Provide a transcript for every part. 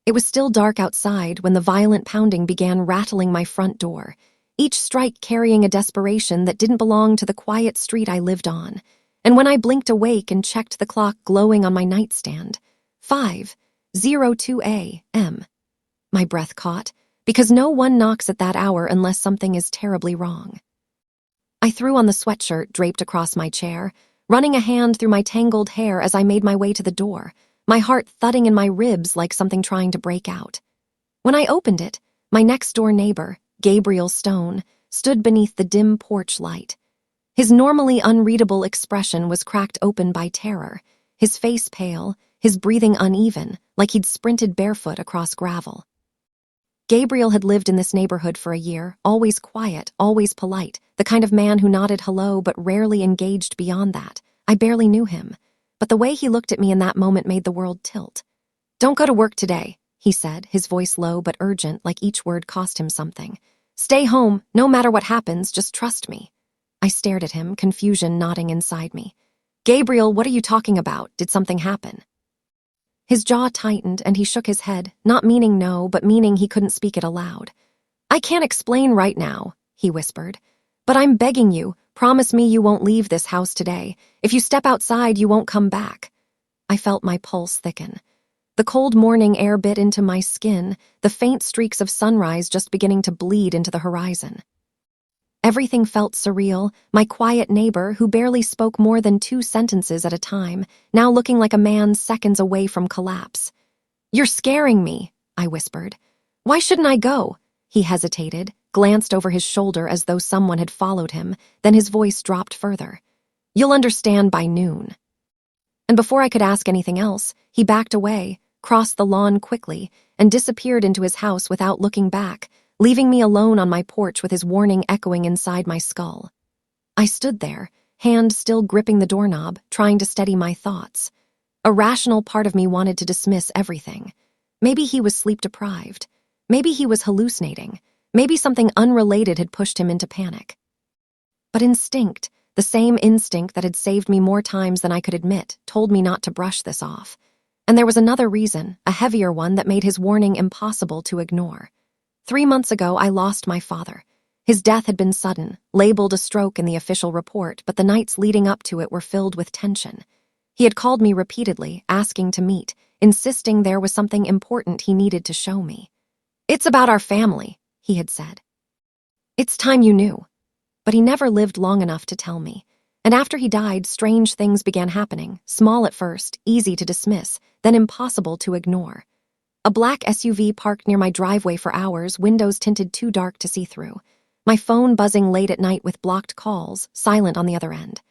It was still dark outside when the violent pounding began rattling my front door, each strike carrying a desperation that didn't belong to the quiet street I lived on. And when I blinked awake and checked the clock glowing on my nightstand, 5:02 a.m., my breath caught, because no one knocks at that hour unless something is terribly wrong. I threw on the sweatshirt draped across my chair, running a hand through my tangled hair as I made my way to the door, my heart thudding in my ribs like something trying to break out. When I opened it, my next-door neighbor, Gabriel Stone, stood beneath the dim porch light. His normally unreadable expression was cracked open by terror, his face pale, his breathing uneven, like he'd sprinted barefoot across gravel. Gabriel had lived in this neighborhood for a year, always quiet, always polite, the kind of man who nodded hello but rarely engaged beyond that. I barely knew him, but the way he looked at me in that moment made the world tilt. "Don't go to work today," he said, his voice low but urgent, like each word cost him something. "Stay home, no matter what happens, just trust me." I stared at him, confusion knotting inside me. "Gabriel, what are you talking about? Did something happen?" His jaw tightened and he shook his head, not meaning no, but meaning he couldn't speak it aloud. "I can't explain right now," he whispered. "But I'm begging you, promise me you won't leave this house today. If you step outside, you won't come back." I felt my pulse thicken. The cold morning air bit into my skin, the faint streaks of sunrise just beginning to bleed into the horizon. Everything felt surreal, my quiet neighbor, who barely spoke more than 2 sentences at a time, now looking like a man seconds away from collapse. "You're scaring me," I whispered. "Why shouldn't I go?" He hesitated, glanced over his shoulder as though someone had followed him, then his voice dropped further. "You'll understand by noon." And before I could ask anything else, he backed away, crossed the lawn quickly, and disappeared into his house without looking back, leaving me alone on my porch with his warning echoing inside my skull. I stood there, hand still gripping the doorknob, trying to steady my thoughts. A rational part of me wanted to dismiss everything. Maybe he was sleep-deprived. Maybe he was hallucinating. Maybe something unrelated had pushed him into panic. But instinct, the same instinct that had saved me more times than I could admit, told me not to brush this off. And there was another reason, a heavier one that made his warning impossible to ignore. 3 months ago, I lost my father. His death had been sudden, labeled a stroke in the official report, but the nights leading up to it were filled with tension. He had called me repeatedly, asking to meet, insisting there was something important he needed to show me. "It's about our family," he had said. "It's time you knew." But he never lived long enough to tell me. And after he died, strange things began happening, small at first, easy to dismiss, then impossible to ignore. A black SUV parked near my driveway for hours, windows tinted too dark to see through. My phone buzzing late at night with blocked calls, silent on the other end.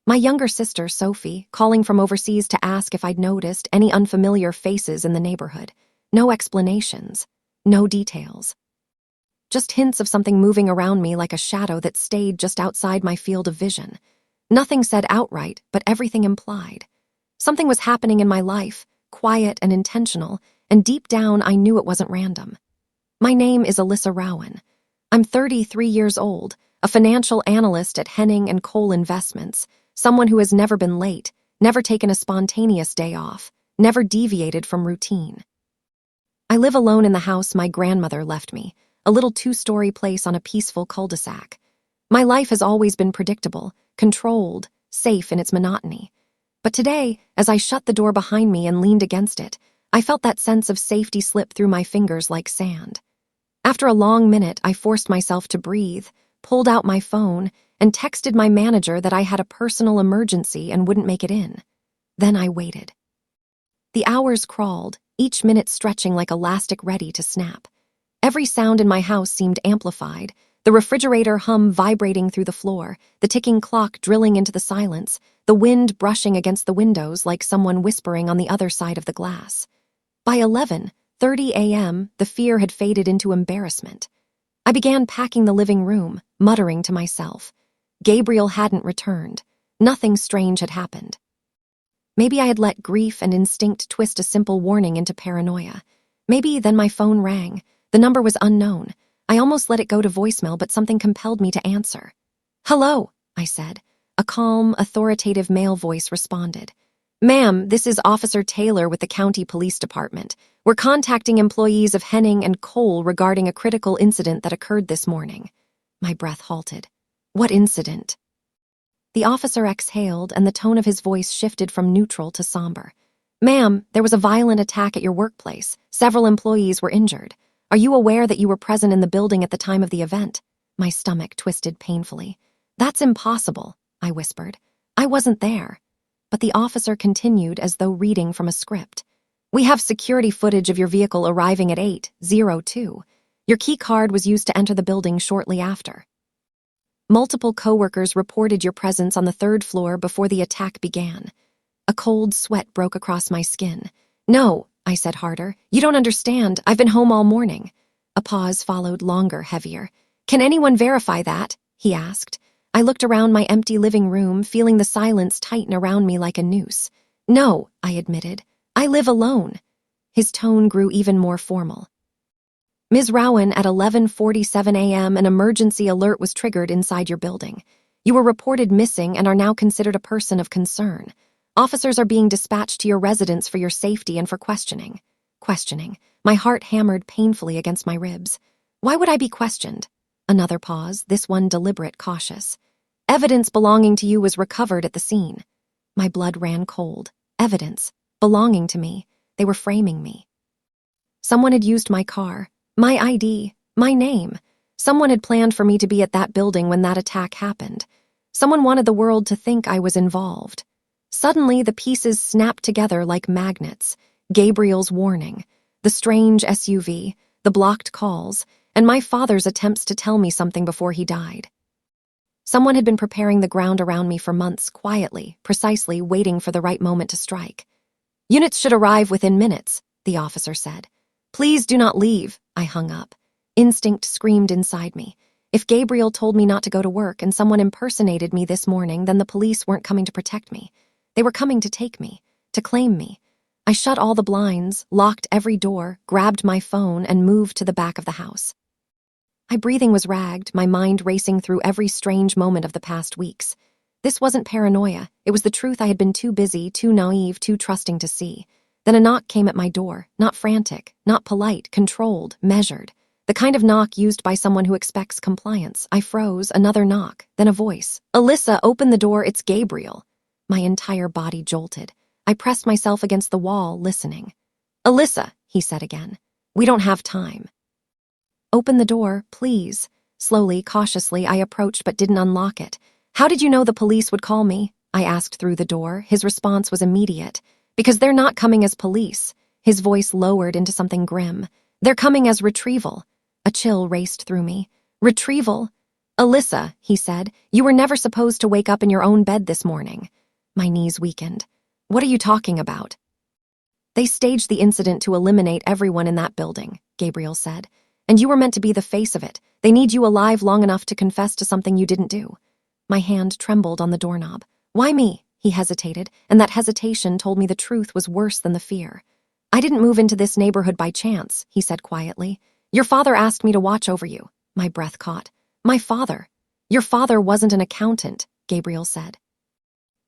My younger sister, Sophie, calling from overseas to ask if I'd noticed any unfamiliar faces in the neighborhood. No explanations, no details. Just hints of something moving around me like a shadow that stayed just outside my field of vision. Nothing said outright, but everything implied. Something was happening in my life, quiet and intentional, and deep down I knew it wasn't random. My name is Alyssa Rowan. I'm 33 years old, a financial analyst at Henning & Cole Investments, someone who has never been late, never taken a spontaneous day off, never deviated from routine. I live alone in the house my grandmother left me, a little 2-story place on a peaceful cul-de-sac. My life has always been predictable, controlled, safe in its monotony. But today, as I shut the door behind me and leaned against it, I felt that sense of safety slip through my fingers like sand. After a long minute, I forced myself to breathe, pulled out my phone, and texted my manager that I had a personal emergency and wouldn't make it in. Then I waited. The hours crawled, each minute stretching like elastic ready to snap. Every sound in my house seemed amplified, the refrigerator hum vibrating through the floor, the ticking clock drilling into the silence, the wind brushing against the windows like someone whispering on the other side of the glass. By 11:30 a.m., the fear had faded into embarrassment. I began packing the living room, muttering to myself. Gabriel hadn't returned. Nothing strange had happened. Maybe I had let grief and instinct twist a simple warning into paranoia. Maybe then my phone rang. The number was unknown. I almost let it go to voicemail, but something compelled me to answer. "Hello," I said. A calm, authoritative male voice responded. Ma'am, this is Officer Taylor with the County Police Department. We're contacting employees of Henning and Cole regarding a critical incident that occurred this morning. My breath halted. What incident? The officer exhaled, and the tone of his voice shifted from neutral to somber. Ma'am, there was a violent attack at your workplace. Several employees were injured. Are you aware that you were present in the building at the time of the event? My stomach twisted painfully. That's impossible, I whispered. I wasn't there. But the officer continued as though reading from a script. We have security footage of your vehicle arriving at 8:02. Your key card was used to enter the building shortly after. Multiple coworkers reported your presence on the third floor before the attack began. A cold sweat broke across my skin. No, I said harder. You don't understand. I've been home all morning. A pause followed, longer, heavier. Can anyone verify that? He asked. I looked around my empty living room, feeling the silence tighten around me like a noose. No, I admitted. I live alone. His tone grew even more formal. Ms. Rowan, at 11:47 a.m., an emergency alert was triggered inside your building. You were reported missing and are now considered a person of concern. Officers are being dispatched to your residence for your safety and for questioning. Questioning. My heart hammered painfully against my ribs. Why would I be questioned? Another pause, this one deliberate, cautious. Evidence belonging to you was recovered at the scene. My blood ran cold. Evidence. Belonging to me. They were framing me. Someone had used my car, my ID, my name. Someone had planned for me to be at that building when that attack happened. Someone wanted the world to think I was involved. Suddenly, the pieces snapped together like magnets. Gabriel's warning, the strange SUV, the blocked calls, and my father's attempts to tell me something before he died. Someone had been preparing the ground around me for months, quietly, precisely, waiting for the right moment to strike. Units should arrive within minutes, the officer said. Please do not leave, I hung up. Instinct screamed inside me. If Gabriel told me not to go to work and someone impersonated me this morning, then the police weren't coming to protect me. They were coming to take me, to claim me. I shut all the blinds, locked every door, grabbed my phone, and moved to the back of the house. My breathing was ragged, my mind racing through every strange moment of the past weeks. This wasn't paranoia. It was the truth I had been too busy, too naive, too trusting to see. Then a knock came at my door, not frantic, not polite, controlled, measured. The kind of knock used by someone who expects compliance. I froze, another knock, then a voice. Alyssa, open the door, it's Gabriel. My entire body jolted. I pressed myself against the wall, listening. Alyssa, he said again. We don't have time. Open the door, please. Slowly, cautiously, I approached but didn't unlock it. How did you know the police would call me? I asked through the door. His response was immediate. Because they're not coming as police. His voice lowered into something grim. They're coming as Retrieval. A chill raced through me. Retrieval? Alyssa, he said, you were never supposed to wake up in your own bed this morning. My knees weakened. What are you talking about? They staged the incident to eliminate everyone in that building, Gabriel said. And you were meant to be the face of it. They need you alive long enough to confess to something you didn't do. My hand trembled on the doorknob. Why me? He hesitated, and that hesitation told me the truth was worse than the fear. I didn't move into this neighborhood by chance, he said quietly. Your father asked me to watch over you. My breath caught. My father. Your father wasn't an accountant, Gabriel said.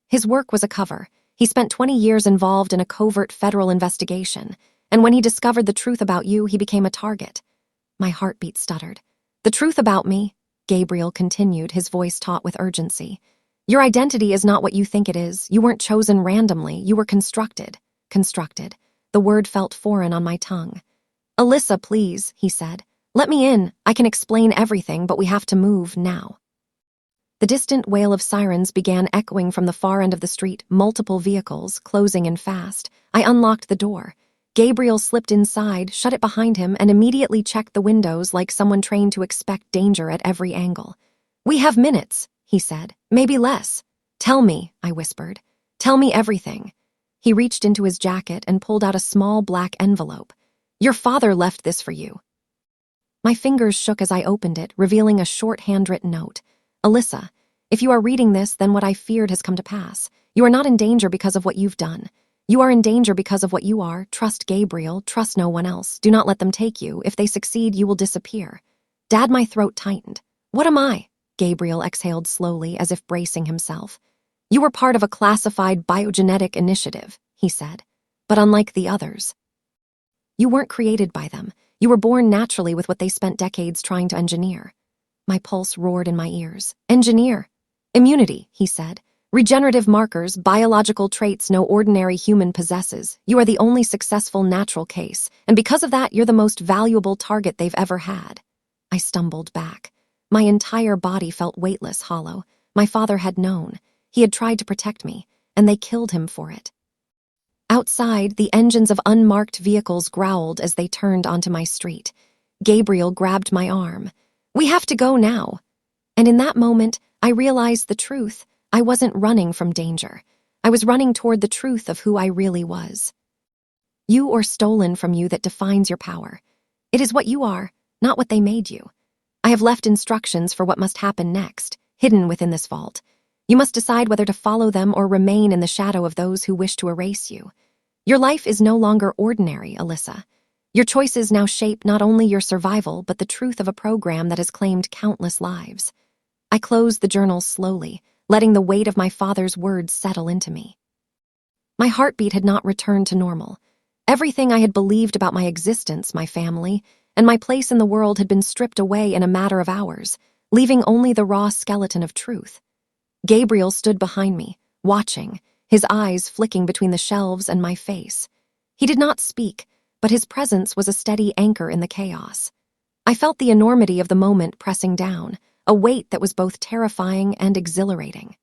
His work was a cover. He spent 20 years involved in a covert federal investigation, and when he discovered the truth about you, he became a target. My heartbeat stuttered. The truth about me, Gabriel continued, his voice taut with urgency. Your identity is not what you think it is. You weren't chosen randomly. You were constructed. Constructed. The word felt foreign on my tongue. Alyssa, please, he said. Let me in. I can explain everything, but we have to move now. The distant wail of sirens began echoing from the far end of the street, multiple vehicles, closing in fast. I unlocked the door. Gabriel slipped inside, shut it behind him, and immediately checked the windows like someone trained to expect danger at every angle. We have minutes, he said. Maybe less. Tell me, I whispered. Tell me everything. He reached into his jacket and pulled out a small black envelope. Your father left this for you. My fingers shook as I opened it, revealing a short handwritten note. Alyssa, if you are reading this, then what I feared has come to pass. You are not in danger because of what you've done. You are in danger because of what you are. Trust Gabriel. Trust no one else. Do not let them take you. If they succeed, you will disappear. Dad, my throat tightened. What am I? Gabriel exhaled slowly, as if bracing himself. You were part of a classified biogenetic initiative, he said, but unlike the others. You weren't created by them. You were born naturally with what they spent decades trying to engineer. My pulse roared in my ears. Engineer. Immunity, he said. Regenerative markers, biological traits no ordinary human possesses. You are the only successful natural case, and because of that, you're the most valuable target they've ever had. I stumbled back. My entire body felt weightless, hollow. My father had known. He had tried to protect me, and they killed him for it. Outside, the engines of unmarked vehicles growled as they turned onto my street. Gabriel grabbed my arm. We have to go now. And in that moment, I realized the truth. I wasn't running from danger. I was running toward the truth of who I really was. You or stolen from you that defines your power. It is what you are, not what they made you. I have left instructions for what must happen next, hidden within this vault. You must decide whether to follow them or remain in the shadow of those who wish to erase you. Your life is no longer ordinary, Alyssa. Your choices now shape not only your survival, but the truth of a program that has claimed countless lives. I closed the journal slowly, letting the weight of my father's words settle into me. My heartbeat had not returned to normal. Everything I had believed about my existence, my family, and my place in the world had been stripped away in a matter of hours, leaving only the raw skeleton of truth. Gabriel stood behind me, watching, his eyes flicking between the shelves and my face. He did not speak, but his presence was a steady anchor in the chaos. I felt the enormity of the moment pressing down, a weight that was both terrifying and exhilarating.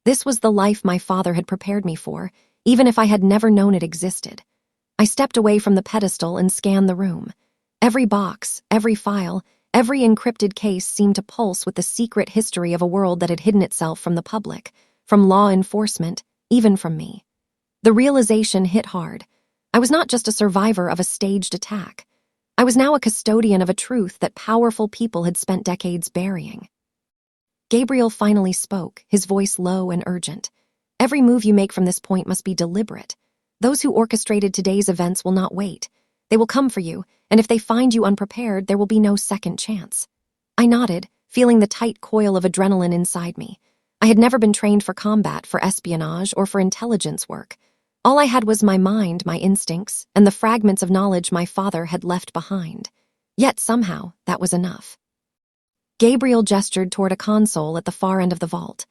This was the life my father had prepared me for, even if I had never known it existed. I stepped away from the pedestal and scanned the room. Every box, every file, every encrypted case seemed to pulse with the secret history of a world that had hidden itself from the public, from law enforcement, even from me. The realization hit hard. I was not just a survivor of a staged attack. I was now a custodian of a truth that powerful people had spent decades burying. Gabriel finally spoke, his voice low and urgent. Every move you make from this point must be deliberate. Those who orchestrated today's events will not wait. They will come for you, and if they find you unprepared, there will be no second chance. I nodded, feeling the tight coil of adrenaline inside me. I had never been trained for combat, for espionage, or for intelligence work. All I had was my mind, my instincts, and the fragments of knowledge my father had left behind. Yet somehow, that was enough. Gabriel gestured toward a console at the far end of the vault.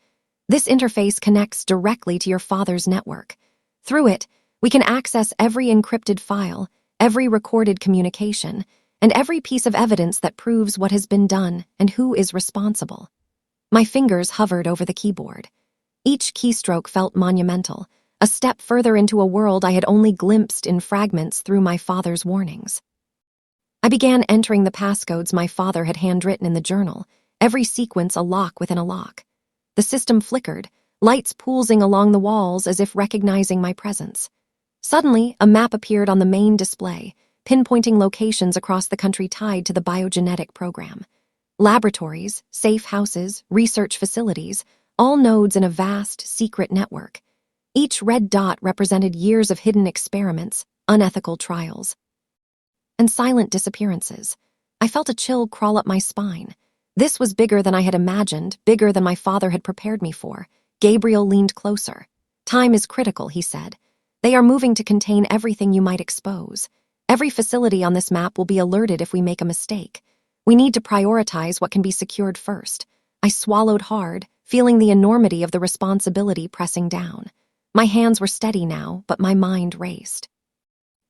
This interface connects directly to your father's network. Through it, we can access every encrypted file, every recorded communication, and every piece of evidence that proves what has been done and who is responsible. My fingers hovered over the keyboard. Each keystroke felt monumental, a step further into a world I had only glimpsed in fragments through my father's warnings. I began entering the passcodes my father had handwritten in the journal, every sequence a lock within a lock. The system flickered, lights pulsing along the walls as if recognizing my presence. Suddenly, a map appeared on the main display, pinpointing locations across the country tied to the biogenetic program. Laboratories, safe houses, research facilities, all nodes in a vast, secret network. Each red dot represented years of hidden experiments, unethical trials, and silent disappearances. I felt a chill crawl up my spine. This was bigger than I had imagined, bigger than my father had prepared me for. Gabriel leaned closer. Time is critical, he said. They are moving to contain everything you might expose. Every facility on this map will be alerted if we make a mistake. We need to prioritize what can be secured first. I swallowed hard, feeling the enormity of the responsibility pressing down. My hands were steady now, but my mind raced.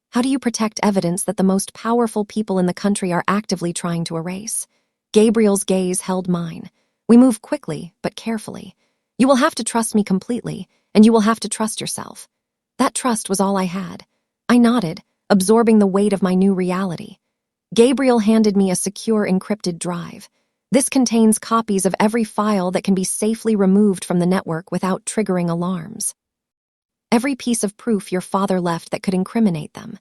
How do you protect evidence that the most powerful people in the country are actively trying to erase? Gabriel's gaze held mine. We move quickly, but carefully. You will have to trust me completely, and you will have to trust yourself. That trust was all I had. I nodded, absorbing the weight of my new reality. Gabriel handed me a secure encrypted drive. This contains copies of every file that can be safely removed from the network without triggering alarms. Every piece of proof your father left that could incriminate them.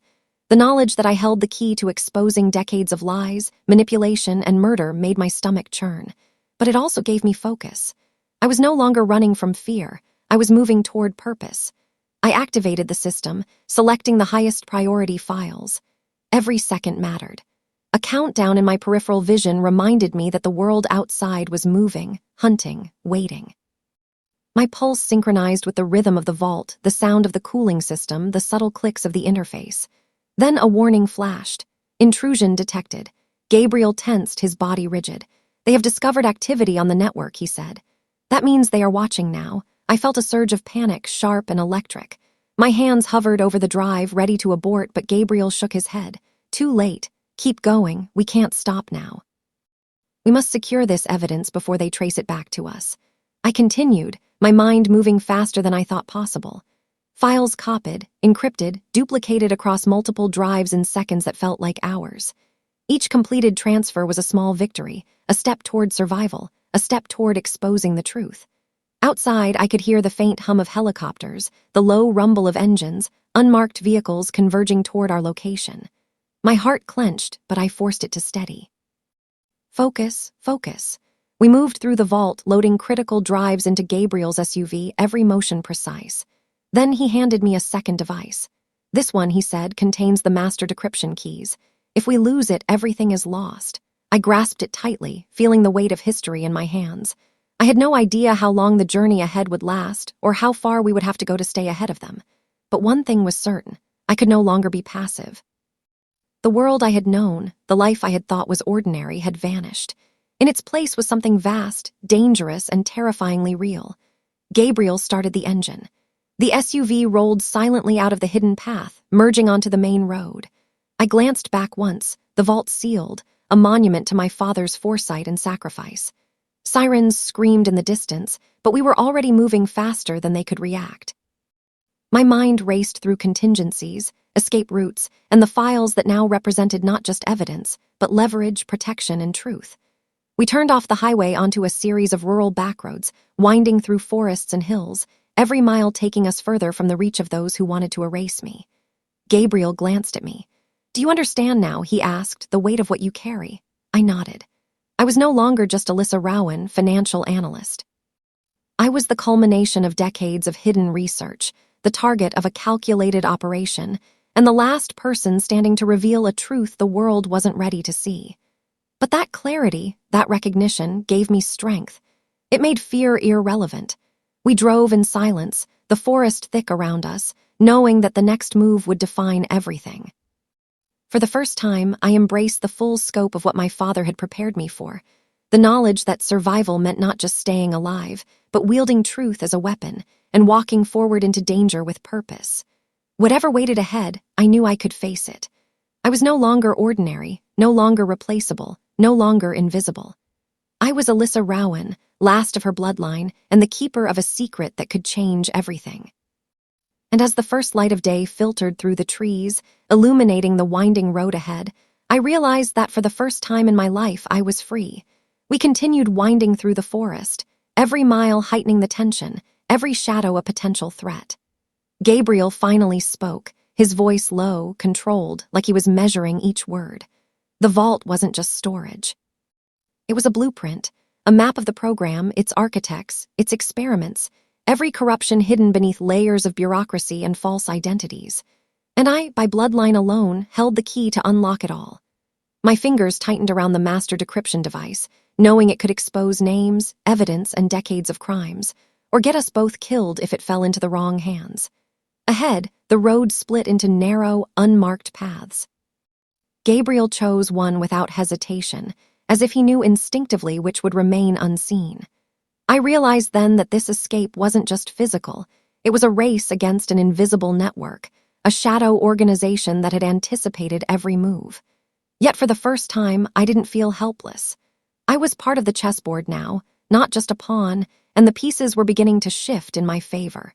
The knowledge that I held the key to exposing decades of lies, manipulation, and murder made my stomach churn. But it also gave me focus. I was no longer running from fear. I was moving toward purpose. I activated the system, selecting the highest priority files. Every second mattered. A countdown in my peripheral vision reminded me that the world outside was moving, hunting, waiting. My pulse synchronized with the rhythm of the vault, the sound of the cooling system, the subtle clicks of the interface. Then a warning flashed. Intrusion detected. Gabriel tensed, his body rigid. They have discovered activity on the network, he said. That means they are watching now. I felt a surge of panic, sharp and electric. My hands hovered over the drive, ready to abort, but Gabriel shook his head. Too late. Keep going. We can't stop now. We must secure this evidence before they trace it back to us. I continued, my mind moving faster than I thought possible. Files copied, encrypted, duplicated across multiple drives in seconds that felt like hours. Each completed transfer was a small victory, a step toward survival, a step toward exposing the truth. Outside, I could hear the faint hum of helicopters, the low rumble of engines, unmarked vehicles converging toward our location. My heart clenched, but I forced it to steady. Focus, focus. We moved through the vault, loading critical drives into Gabriel's SUV, every motion precise. Then he handed me a second device. This one, he said, contains the master decryption keys. If we lose it, everything is lost. I grasped it tightly, feeling the weight of history in my hands. I had no idea how long the journey ahead would last, or how far we would have to go to stay ahead of them. But one thing was certain. I could no longer be passive. The world I had known, the life I had thought was ordinary, had vanished. In its place was something vast, dangerous, and terrifyingly real. Gabriel started the engine. The SUV rolled silently out of the hidden path, merging onto the main road. I glanced back once, the vault sealed, a monument to my father's foresight and sacrifice. Sirens screamed in the distance, but we were already moving faster than they could react. My mind raced through contingencies, escape routes, and the files that now represented not just evidence, but leverage, protection, and truth. We turned off the highway onto a series of rural backroads, winding through forests and hills, every mile taking us further from the reach of those who wanted to erase me. Gabriel glanced at me. "Do you understand now?" he asked, "the weight of what you carry?" I nodded. I was no longer just Alyssa Rowan, financial analyst. I was the culmination of decades of hidden research, the target of a calculated operation, and the last person standing to reveal a truth the world wasn't ready to see. But that clarity, that recognition, gave me strength. It made fear irrelevant. We drove in silence, the forest thick around us, knowing that the next move would define everything. For the first time, I embraced the full scope of what my father had prepared me for, the knowledge that survival meant not just staying alive, but wielding truth as a weapon and walking forward into danger with purpose. Whatever waited ahead, I knew I could face it. I was no longer ordinary, no longer replaceable, no longer invisible. I was Alyssa Rowan, last of her bloodline, and the keeper of a secret that could change everything. And as the first light of day filtered through the trees, illuminating the winding road ahead, I realized that for the first time in my life I was free. We continued winding through the forest, every mile heightening the tension, every shadow a potential threat. Gabriel finally spoke, his voice low, controlled, like he was measuring each word. The vault wasn't just storage. It was a blueprint, a map of the program, its architects, its experiments, every corruption hidden beneath layers of bureaucracy and false identities. And I, by bloodline alone, held the key to unlock it all. My fingers tightened around the master decryption device, knowing it could expose names, evidence, and decades of crimes, or get us both killed if it fell into the wrong hands. Ahead, the road split into narrow, unmarked paths. Gabriel chose one without hesitation, as if he knew instinctively which would remain unseen. I realized then that this escape wasn't just physical. It was a race against an invisible network, a shadow organization that had anticipated every move. Yet for the first time, I didn't feel helpless. I was part of the chessboard now, not just a pawn, and the pieces were beginning to shift in my favor.